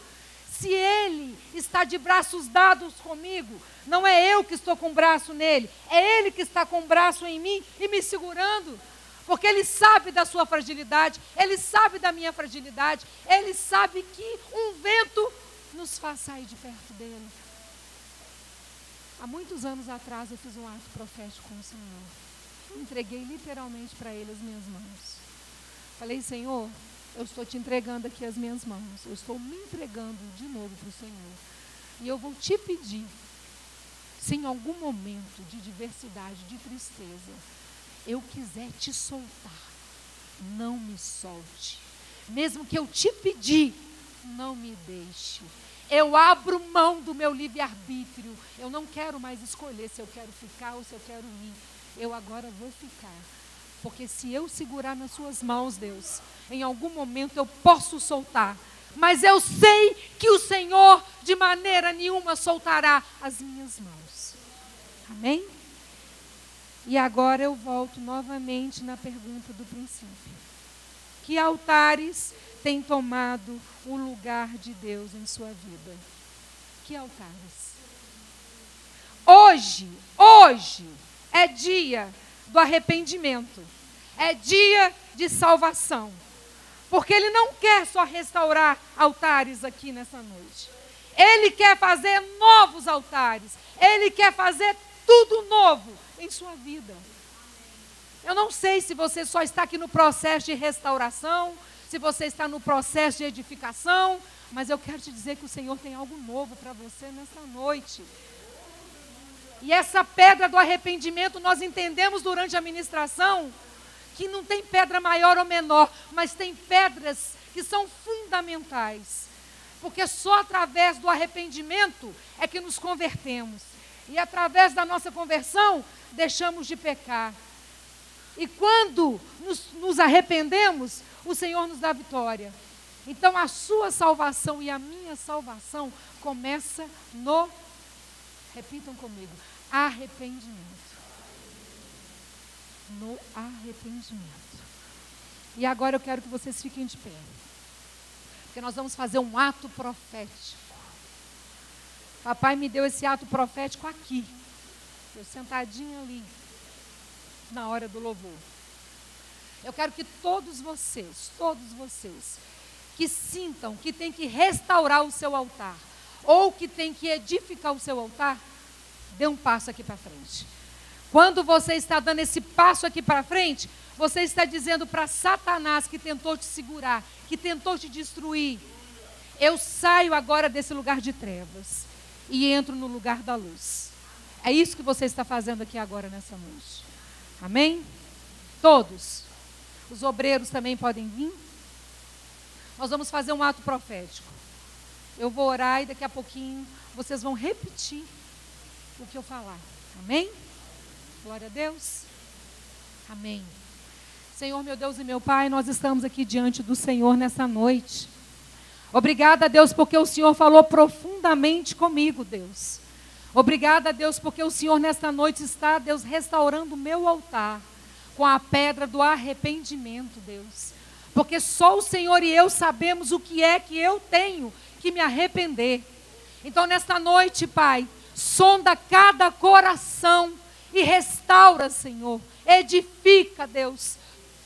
Se Ele está de braços dados comigo, não é eu que estou com o braço nele, é Ele que está com o braço em mim e me segurando, porque Ele sabe da sua fragilidade, Ele sabe da minha fragilidade, Ele sabe que um vento nos faz sair de perto dEle. Há muitos anos atrás eu fiz um ato profético com o Senhor, entreguei literalmente para Ele as minhas mãos. Falei: Senhor, eu estou te entregando aqui as minhas mãos, eu estou me entregando de novo para o Senhor. E eu vou te pedir, se em algum momento de diversidade, de tristeza, eu quiser te soltar, não me solte. Mesmo que eu te pedir, não me deixe. Eu abro mão do meu livre-arbítrio. Eu não quero mais escolher se eu quero ficar ou se eu quero ir. Eu agora vou ficar. Porque se eu segurar nas suas mãos, Deus, em algum momento eu posso soltar. Mas eu sei que o Senhor de maneira nenhuma soltará as minhas mãos. Amém? E agora eu volto novamente na pergunta do princípio. Que altares têm tomado o lugar de Deus em sua vida? Que altares? Hoje é dia do arrependimento. É dia de salvação. Porque Ele não quer só restaurar altares aqui nessa noite. Ele quer fazer novos altares. Ele quer fazer tudo novo em sua vida. Eu não sei se você só está aqui no processo de restauração, se você está no processo de edificação, mas eu quero te dizer que o Senhor tem algo novo para você nessa noite. E essa pedra do arrependimento, nós entendemos durante a ministração, que não tem pedra maior ou menor, mas tem pedras que são fundamentais. Porque só através do arrependimento é que nos convertemos. E através da nossa conversão, deixamos de pecar. E quando nos arrependemos, o Senhor nos dá vitória. Então a sua salvação e a minha salvação começa no, repitam comigo, arrependimento. No arrependimento. E agora eu quero que vocês fiquem de pé. Porque nós vamos fazer um ato profético. Papai me deu esse ato profético aqui. Eu sentadinha ali, na hora do louvor. Eu quero que todos vocês, que sintam que tem que restaurar o seu altar, ou que tem que edificar o seu altar, dê um passo aqui para frente. Quando você está dando esse passo aqui para frente, você está dizendo para Satanás que tentou te segurar, que tentou te destruir: eu saio agora desse lugar de trevas e entro no lugar da luz. É isso que você está fazendo aqui agora nessa noite. Amém? Todos. Os obreiros também podem vir. Nós vamos fazer um ato profético. Eu vou orar e daqui a pouquinho vocês vão repetir o que eu falar. Amém? Glória a Deus. Amém. Senhor, meu Deus e meu Pai, nós estamos aqui diante do Senhor nessa noite. Obrigada, Deus, porque o Senhor falou profundamente comigo, Deus. Obrigada, Deus, porque o Senhor nesta noite está, Deus, restaurando o meu altar com a pedra do arrependimento, Deus. Porque só o Senhor e eu sabemos o que é que eu tenho que me arrepender. Então, nesta noite, Pai, sonda cada coração e restaura, Senhor. Edifica, Deus,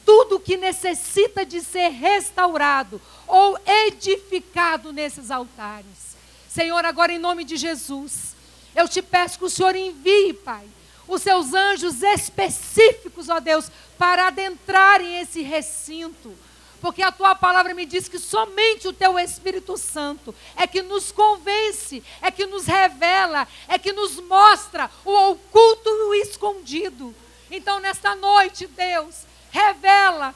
tudo que necessita de ser restaurado ou edificado nesses altares. Senhor, agora em nome de Jesus, eu te peço que o Senhor envie, Pai, os seus anjos específicos, ó Deus, para adentrarem esse recinto. Porque a tua palavra me diz que somente o teu Espírito Santo é que nos convence, é que nos revela, é que nos mostra o oculto e o escondido. Então, nesta noite, Deus, revela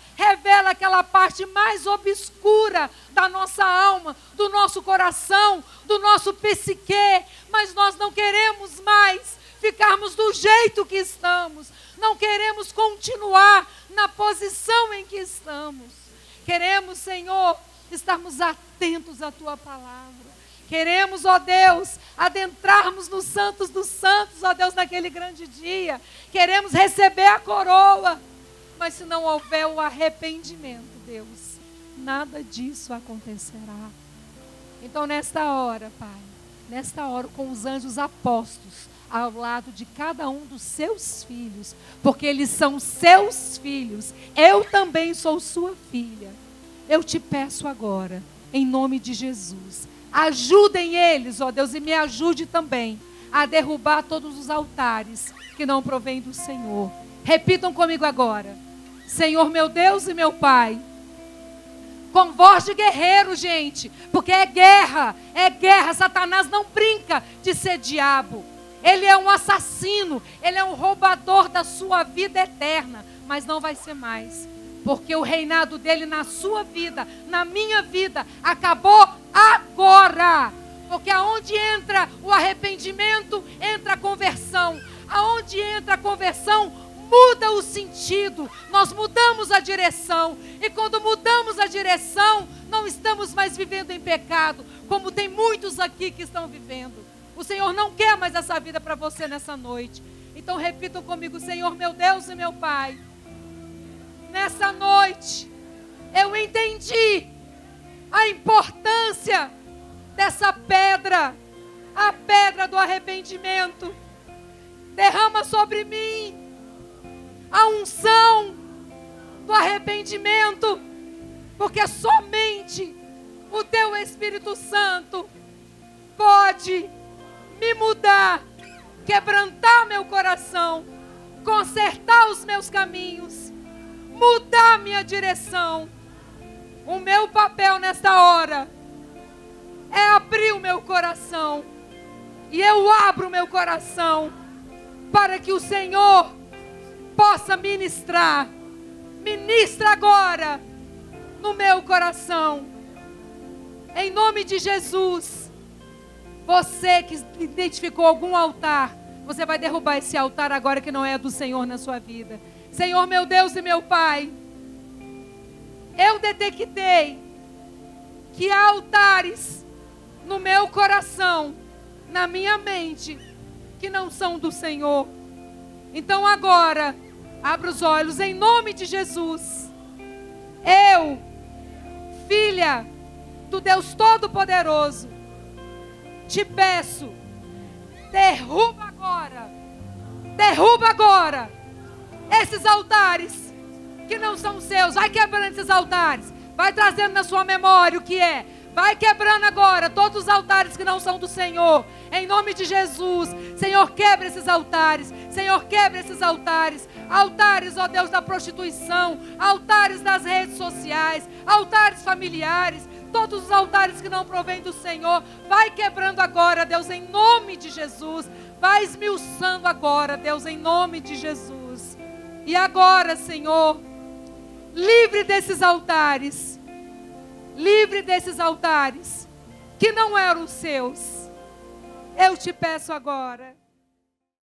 aquela parte mais obscura da nossa alma, do nosso coração, do nosso psique, mas nós não queremos mais ficarmos do jeito que estamos. Não queremos continuar na posição em que estamos. Queremos, Senhor, estarmos atentos à Tua palavra. Queremos, ó Deus, adentrarmos nos santos dos santos, ó Deus, naquele grande dia. Queremos receber a coroa. Mas se não houver o arrependimento, Deus, nada disso acontecerá. Então, nesta hora, Pai, nesta hora, com os anjos apostos ao lado de cada um dos seus filhos, porque eles são seus filhos, eu também sou sua filha. Eu te peço agora, em nome de Jesus, ajudem eles, ó Deus, e me ajude também a derrubar todos os altares que não provêm do Senhor. Repitam comigo agora: Senhor meu Deus e meu Pai, com voz de guerreiro, gente, porque é guerra, Satanás não brinca de ser diabo. Ele é um assassino, ele é um roubador da sua vida eterna, mas não vai ser mais, porque o reinado dele na sua vida, na minha vida, acabou agora. Porque aonde entra o arrependimento, entra a conversão. Aonde entra a conversão, muda o sentido. Nós mudamos a direção. E quando mudamos a direção, não estamos mais vivendo em pecado, como tem muitos aqui que estão vivendo. O Senhor não quer mais essa vida para você nessa noite. Então repitam comigo: Senhor meu Deus e meu Pai, nessa noite eu entendi a importância dessa pedra, a pedra do arrependimento. Derrama sobre mim a unção do arrependimento, porque somente o Teu Espírito Santo pode me mudar, quebrantar meu coração, consertar os meus caminhos, mudar minha direção. O meu papel nesta hora é abrir o meu coração, e eu abro o meu coração para que o Senhor possa ministrar. Ministra agora no meu coração, em nome de Jesus. Você que identificou algum altar, você vai derrubar esse altar agora que não é do Senhor na sua vida. Senhor meu Deus e meu Pai, eu detectei que há altares no meu coração, na minha mente, que não são do Senhor. Então agora, abra os olhos em nome de Jesus. Eu, filha do Deus Todo-Poderoso, te peço, derruba agora esses altares que não são seus. Vai quebrando esses altares, vai trazendo na sua memória o que é. Vai quebrando agora todos os altares que não são do Senhor, em nome de Jesus. Senhor, quebra esses altares. Senhor, quebra esses altares. Altares, ó Deus, da prostituição, altares das redes sociais, altares familiares, todos os altares que não provêm do Senhor. Vai quebrando agora, Deus, em nome de Jesus. Vai esmiuçando agora, Deus, em nome de Jesus. E agora, Senhor, livre desses altares. Livre desses altares que não eram seus. Eu te peço agora.